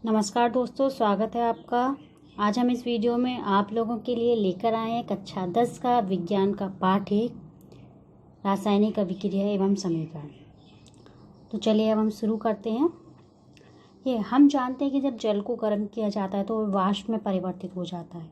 नमस्कार दोस्तों, स्वागत है आपका। आज हम इस वीडियो में आप लोगों के लिए लेकर आए हैं कक्षा 10 का विज्ञान का पाठ 1 रासायनिक अभिक्रिया एवं समीकरण। तो चलिए अब हम शुरू करते हैं। ये हम जानते हैं कि जब जल को गर्म किया जाता है तो वह वाष्प में परिवर्तित हो जाता है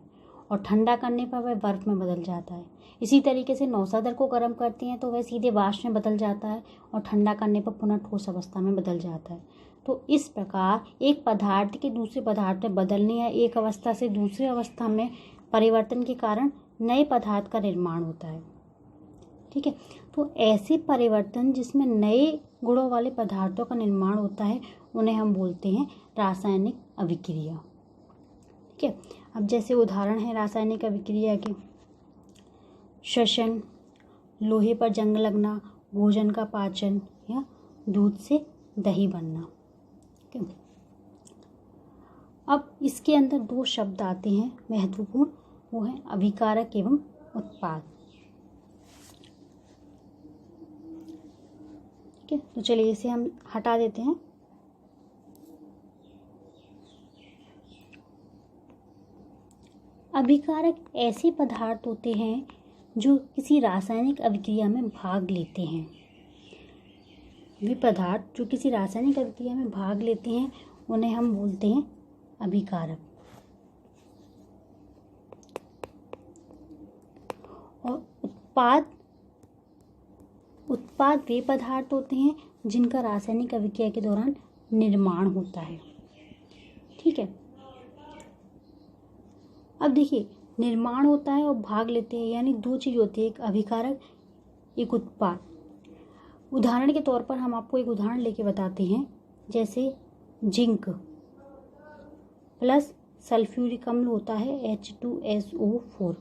और ठंडा करने पर वह बर्फ में बदल जाता है। इसी तरीके से नौसादर को गर्म करते हैं तो वह सीधे वाष्प में बदल जाता है और ठंडा करने पर पुनः ठोस अवस्था में बदल जाता है। तो इस प्रकार एक पदार्थ के दूसरे पदार्थ में बदलने या एक अवस्था से दूसरी अवस्था में परिवर्तन के कारण नए पदार्थ का निर्माण होता है। ठीक है, तो ऐसे परिवर्तन जिसमें नए गुणों वाले पदार्थों का निर्माण होता है उन्हें हम बोलते हैं रासायनिक अभिक्रिया। ठीक है, अब जैसे उदाहरण है रासायनिक अभिक्रिया के: श्वसन, लोहे पर जंग लगना, भोजन का पाचन या दूध से दही बनना। अब इसके अंदर दो शब्द आते हैं महत्वपूर्ण, वो है अभिकारक एवं उत्पाद। ठीक है, तो चलिए इसे हम हटा देते हैं। अभिकारक ऐसे पदार्थ होते हैं जो किसी रासायनिक अभिक्रिया में भाग लेते हैं। वे पदार्थ जो किसी रासायनिक अभिक्रिया में भाग लेते हैं उन्हें हम बोलते हैं अभिकारक। और उत्पाद वे पदार्थ होते हैं जिनका रासायनिक अभिक्रिया के दौरान निर्माण होता है। ठीक है, अब देखिए, निर्माण होता है और भाग लेते हैं, यानी दो चीज होती है, एक अभिकारक एक उत्पाद। उदाहरण के तौर पर हम आपको एक उदाहरण लेके बताते हैं, जैसे जिंक प्लस सल्फ्यूरिक अम्ल होता है H2SO4।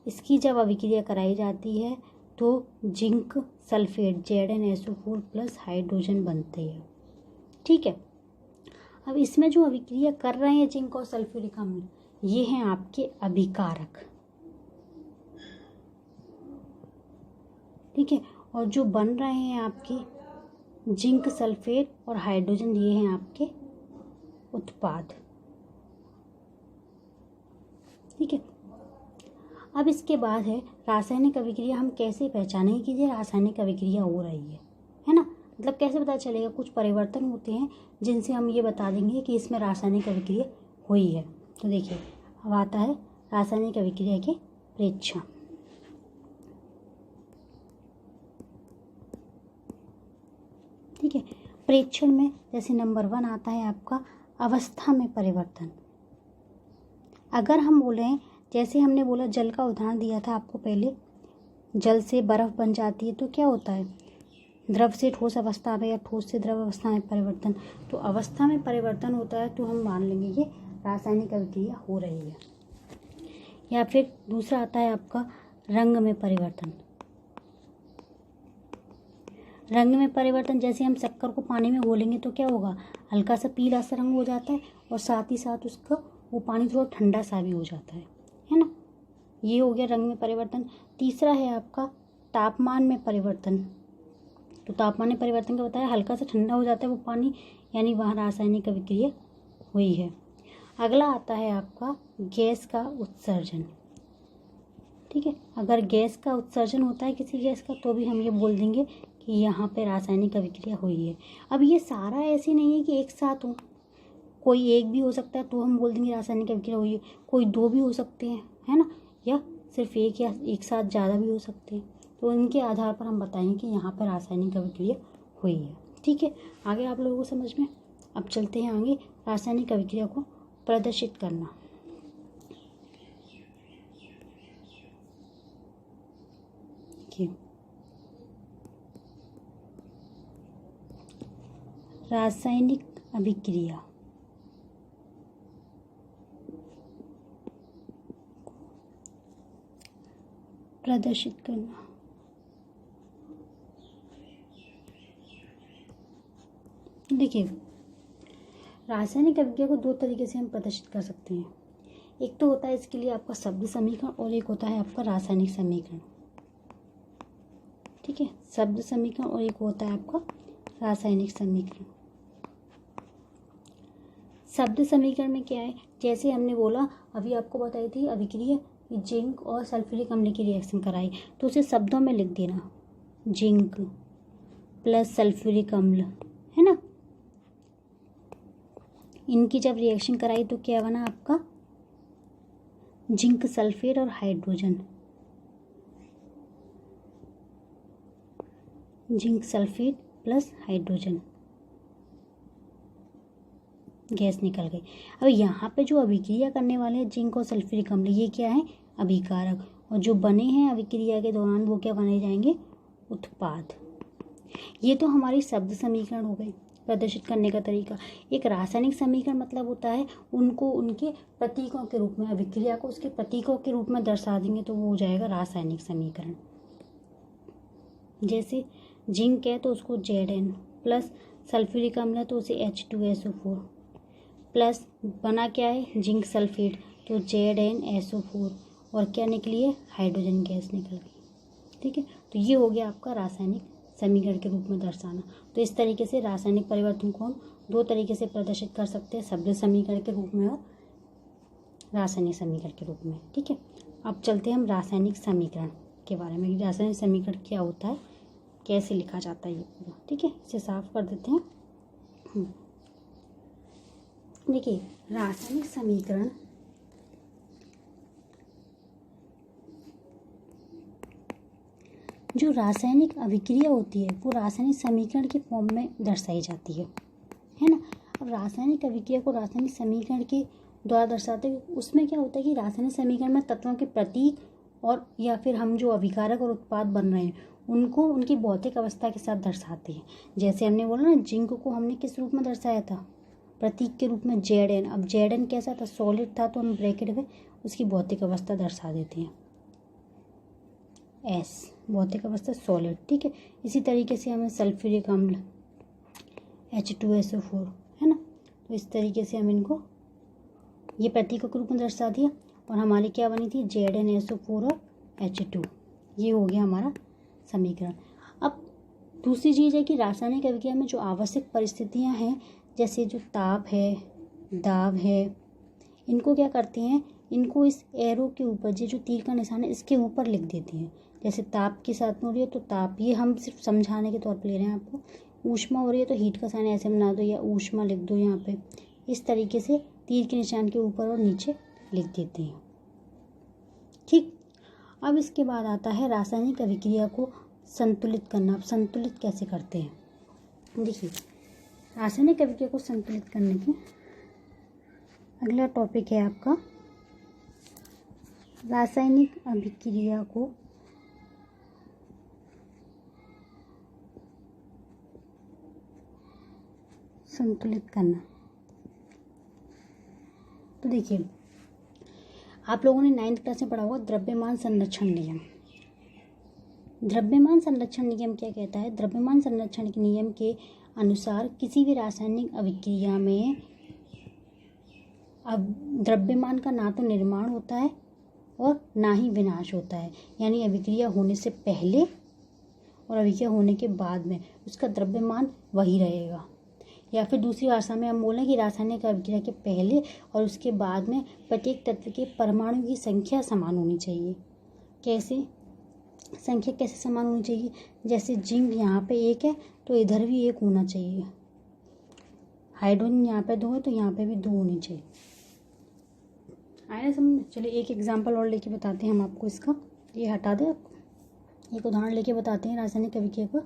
इसकी जब अभिक्रिया कराई जाती है तो zinc sulphate ZnSO4 plus hydrogen बनते हैं। ठीक है, अब इसमें जो अभिक्रिया कर रहे हैं जिंक और सल्फ्यूरिक अम्ल, ये हैं आपके अभिकारक। ठीक है, और जो बन रहे हैं आपके जिंक सल्फेट और हाइड्रोजन, ये हैं आपके उत्पाद। ठीक है, अब इसके बाद है रासायनिक अभिक्रिया। हम कैसे पहचानेंगे कि ये रासायनिक अभिक्रिया हो रही है ना? मतलब कैसे पता चलेगा? कुछ परिवर्तन होते हैं जिनसे हम ये बता देंगे कि इसमें रासायनिक अभिक्रिया हुई है। तो देखिए, अब आता है रासायनिक अभिक्रिया के प्रेक्षण। ठीक है, प्रेक्षण में जैसे नंबर 1 आता है आपका अवस्था में परिवर्तन। अगर हम बोलें, जैसे हमने बोला जल का उदाहरण दिया था आपको पहले, जल से बर्फ बन जाती है तो क्या होता है? द्रव से ठोस अवस्था में या ठोस से द्रव अवस्था में परिवर्तन। तो अवस्था में परिवर्तन होता है तो हम मान लेंगे ये रासायनिक अभिक्रिया हो रही है। या फिर दूसरा आता है आपका रंग में परिवर्तन। रंग में परिवर्तन, जैसे हम शक्कर को पानी में घोलेंगे तो क्या होगा? हल्का सा पीला सा रंग हो जाता है और साथ ही साथ उसका वो पानी थोड़ा ठंडा सा भी हो जाता है ना? ये हो गया रंग में परिवर्तन। तीसरा है आपका तापमान में परिवर्तन। तो तापमान में परिवर्तन क्या होता है? हल्का सा ठंडा हो जाता है वो पानी, यानी वहाँ रासायनिक अभिक्रिया हुई है। अगला आता है आपका गैस का उत्सर्जन। ठीक है, अगर गैस का उत्सर्जन होता है किसी गैस का तो भी हम ये बोल देंगे कि यहाँ पे रासायनिक अभिक्रिया हुई है। अब ये सारा ऐसे नहीं है कि एक साथ हो, कोई एक भी हो सकता है तो हम बोल देंगे रासायनिक अभिक्रिया हुई है, कोई दो भी हो सकते हैं, है ना, या सिर्फ एक या एक साथ ज़्यादा भी हो सकते हैं। तो इनके आधार पर हम बताएंगे कि यहाँ पर रासायनिक अभिक्रिया हुई है। ठीक है, आगे आप लोगों को समझ में। अब चलते हैं आगे, रासायनिक अभिक्रिया को प्रदर्शित करना। रासायनिक अभिक्रिया प्रदर्शित करना। देखिए, रासायनिक अभिक्रिया को दो तरीके से हम प्रदर्शित कर सकते हैं। एक तो होता है इसके लिए आपका शब्द समीकरण और एक होता है आपका रासायनिक समीकरण। ठीक है, शब्द समीकरण और एक होता है आपका रासायनिक समीकरण। शब्द समीकरण में क्या है, जैसे हमने बोला अभी आपको बताई थी अभिक्रिया जिंक और सल्फ्यूरिक अम्ल की रिएक्शन कराई, तो उसे शब्दों में लिख देना, जिंक प्लस सल्फ्यूरिक अम्ल, है ना। इनकी जब रिएक्शन कराई तो क्या बना आपका, जिंक सल्फेट और hydrogen, zinc sulphate plus hydrogen, gas निकल गई। अब यहाँ पे जो अभिक्रिया करने वाले हैं जिंक और सल्फ्यूरिक अम्ल, ये क्या है, अभिकारक, और जो बने हैं अभिक्रिया के दौरान वो क्या बने जाएंगे, उत्पाद। ये तो हमारी शब्द समीकरण हो गई, प्रदर्शित करने का तरीका। एक रासायनिक समीकरण मतलब होता है उनको उनके प्रतीकों के रूप में, अभिक्रिया को उसके प्रतीकों के रूप में दर्शा देंगे तो वो हो जाएगा रासायनिक समीकरण। जैसे जिंक है तो उसको Zn प्लस सल्फ्यूरिक अम्ल है तो उसे H2SO4 प्लस बना क्या है, जिंक सल्फेट तो ZnSO4 और क्या निकली है, हाइड्रोजन गैस निकल गई। ठीक है, तो ये हो गया आपका रासायनिक समीकरण के रूप में दर्शाना। तो इस तरीके से रासायनिक परिवर्तन को हम दो तरीके से प्रदर्शित कर सकते हैं, शब्द समीकरण के रूप में और रासायनिक समीकरण के रूप में। ठीक है, अब चलते हैं हम रासायनिक समीकरण के बारे में, रासायनिक समीकरण क्या होता है, कैसे लिखा जाता है ये पूरा। ठीक है, इसे साफ कर देते हैं। देखिए, रासायनिक समीकरण जो रासायनिक अभिक्रिया होती है वो रासायनिक समीकरण के फॉर्म में दर्शाई जाती है ना। अब रासायनिक अभिक्रिया को रासायनिक समीकरण के द्वारा दर्शाते हैं, उसमें क्या होता है कि रासायनिक समीकरण में तत्वों के प्रतीक और या फिर हम जो अभिकारक और उत्पाद बन रहे हैं उनको उनकी भौतिक अवस्था के साथ दर्शाते हैं। जैसे हमने बोला ना, जिंक को हमने किस रूप में दर्शाया था, प्रतीक के रूप में Zn। अब Zn कैसा था, सॉलिड था, तो हम ब्रैकेट में उसकी भौतिक अवस्था दर्शा देते हैं S, भौतिक अवस्था सॉलिड। ठीक है, इसी तरीके से हमें सल्फ्यूरिक अम्ल H2SO4, है ना, तो इस तरीके से हम इनको ये प्रतीकों के रूप में दर्शा दिया और हमारी क्या बनी थी, ZnSO4 और H2। ये हो गया हमारा समीकरण। अब दूसरी चीज़ है कि रासायनिक अभिक्रिया में जो आवश्यक परिस्थितियां हैं, जैसे जो ताप है, दाब है, इनको क्या करते हैं, इनको इस एरो के ऊपर, ये जो तीर का निशान है इसके ऊपर लिख देते हैं। जैसे ताप के साथ में हो रही है तो ताप, ये हम सिर्फ समझाने के तौर पर ले रहे हैं आपको। ऊष्मा हो रही है तो हीट का साइन ऐसे बना दो या ऊष्मा लिख दो यहाँ पे। इस तरीके से तीर के निशान के ऊपर और नीचे लिख देते हैं। ठीक, अब इसके बाद आता है रासायनिक अभिक्रिया को संतुलित करना। अब संतुलित कैसे करते हैं, देखिए, रासायनिक अभिक्रिया को संतुलित करने के अगला टॉपिक है आपका रासायनिक अभिक्रिया को संतुलित करना। तो देखिए, आप लोगों ने 9th क्लास में पढ़ा होगा द्रव्यमान संरक्षण नियम। द्रव्यमान संरक्षण नियम क्या कहता है, द्रव्यमान संरक्षण के नियम के अनुसार किसी भी रासायनिक अभिक्रिया में अब द्रव्यमान का ना तो निर्माण होता है और ना ही विनाश होता है। यानी अभिक्रिया होने से पहले और अभिक्रिया होने के बाद में उसका द्रव्यमान वही रहेगा। या फिर दूसरी भाषा में हम बोलें कि रासायनिक अभिक्रिया के पहले और उसके बाद में प्रत्येक तत्व के परमाणु की संख्या समान होनी चाहिए। कैसे संख्या कैसे समान होनी चाहिए, जैसे जिंक यहाँ पे 1 है तो इधर भी 1 होना चाहिए, हाइड्रोजन यहाँ पे 2 है तो यहाँ पे भी 2 होनी चाहिए। आया समझ। चलिए एक एग्जांपल और लेके बताते हैं हम आपको इसका, ये हटा दें आपको, एक उदाहरण लेके बताते हैं रासायनिक अभिक्रिया को।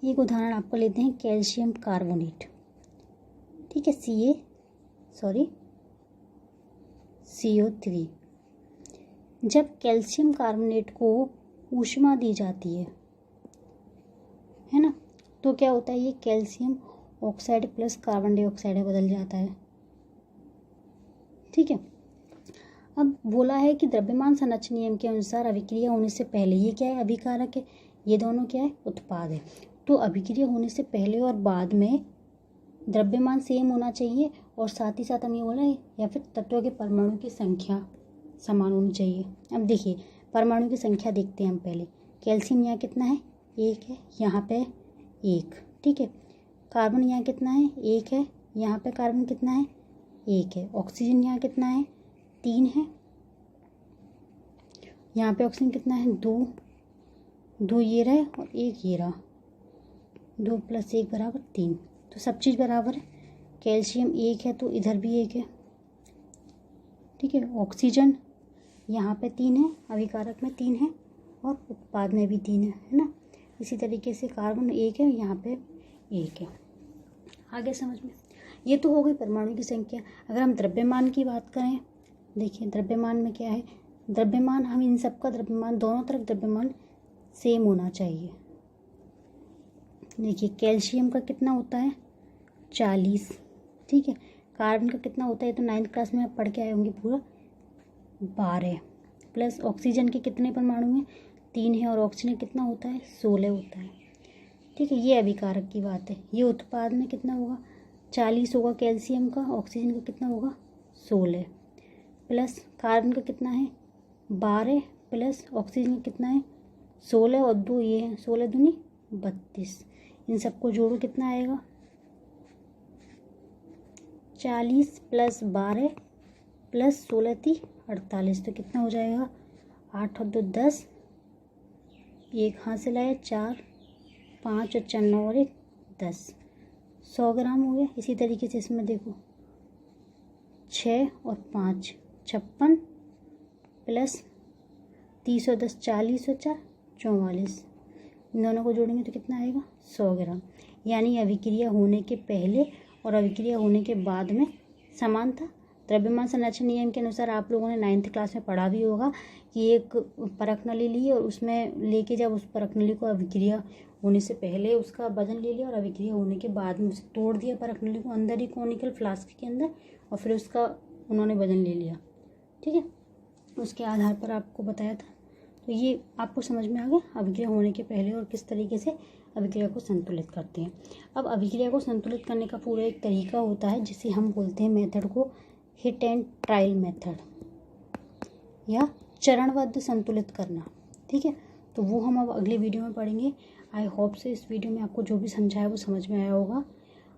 एक उदाहरण आपको लेते हैं कैल्शियम कार्बोनेट। ठीक है, CO3। जब कैल्शियम कार्बोनेट को ऊष्मा दी जाती है ना, तो क्या होता है, ये calcium oxide plus carbon dioxide में बदल जाता है। ठीक है, अब बोला है कि द्रव्यमान संरक्षण नियम के अनुसार अभिक्रिया होने से पहले ये क्या है, अभिकारक है, ये दोनों क्या है, उत्पाद है। तो अभिक्रिया होने से पहले और बाद में द्रव्यमान सेम होना चाहिए और साथ ही साथ हम ये बोला है या फिर तत्वों के परमाणु की संख्या समान होनी चाहिए। अब देखिए परमाणु की संख्या देखते हैं हम पहले। कैल्शियम यहाँ कितना है, 1 है, यहाँ पे 1। ठीक है, कार्बन यहाँ कितना है, 1 है। यहाँ पे कार्बन कितना है, 1 है। ऑक्सीजन यहाँ कितना है, 3 है। यहाँ पे ऑक्सीजन कितना है, 2 ये रहे और 1 ये रहा। 2 + 1 = 3। तो सब चीज़ बराबर है। कैल्शियम 1 है तो इधर भी 1 है, ठीक है। ऑक्सीजन यहाँ पे 3 है, अभिकारक में 3 है और उत्पाद में भी 3 है ना। इसी तरीके से कार्बन 1 है, यहाँ पे 1 है। आगे समझ में। ये तो हो गई परमाणु की संख्या। अगर हम द्रव्यमान की बात करें, देखिए द्रव्यमान में क्या है, द्रव्यमान हम इन सब का द्रव्यमान, दोनों तरफ द्रव्यमान सेम होना चाहिए। देखिए कैल्शियम का कितना होता है, 40, ठीक है। कार्बन का कितना होता है, तो 9th क्लास में आप पढ़ के आए होंगे पूरा, 12 प्लस ऑक्सीजन के कितने परमाणु हैं, 3 है। और ऑक्सीजन कितना होता है, 16 होता है, ठीक है। ये अभिकारक की बात है। ये उत्पाद में कितना होगा, 40 होगा कैल्शियम का, ऑक्सीजन का कितना होगा, 16 प्लस कार्बन का कितना है, 12 प्लस ऑक्सीजन का कितना है, 16 और 2 ये है, 16 दूनी 32। इन सबको जोड़ो कितना आएगा, 40 + 12 + 16 = 48। तो कितना हो जाएगा, 8 और 2 10, 1 हाथ से लाए 4, 5 और 4 9 और 1 10, 100 ग्राम हो गया। इसी तरीके से इसमें देखो 6 और 5 56 प्लस 30 और 10 40 और 4 44। इन दोनों को जोड़ेंगे तो कितना आएगा, 100 ग्राम। यानी अभिक्रिया होने के पहले और अभिक्रिया होने के बाद में समान था। द्रव्यमान संरक्षण नियम के अनुसार आप लोगों ने 9th क्लास में पढ़ा भी होगा कि एक परख नली ली और उसमें लेके जब उस परख नली को अभिक्रिया होने से पहले उसका वजन ले लिया और अभिक्रिया होने के बाद में उसे तोड़ दिया परख नली को अंदर ही कॉनिकल फ्लास्क के अंदर, और फिर उसका उन्होंने वजन ले लिया, ठीक है। उसके आधार पर आपको बताया था। तो ये आपको समझ में आ गया अभिक्रिया होने के पहले और किस तरीके से अभिक्रिया को संतुलित करते हैं। अब अभिक्रिया को संतुलित करने का पूरा एक तरीका होता है जिसे हम बोलते हैं मेथड को हिट एंड ट्रायल मेथड या चरणबद्ध संतुलित करना, ठीक है। तो वो हम अब अगले वीडियो में पढ़ेंगे। आई होप से इस वीडियो में आपको जो भी समझाया वो समझ में आया होगा।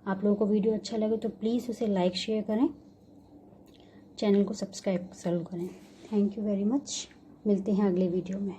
आप लोगों को वीडियो अच्छा लगे तो प्लीज़ उसे लाइक शेयर करें, चैनल को सब्सक्राइब जरूर करें। Thank you very much. मिलते हैं अगले वीडियो में।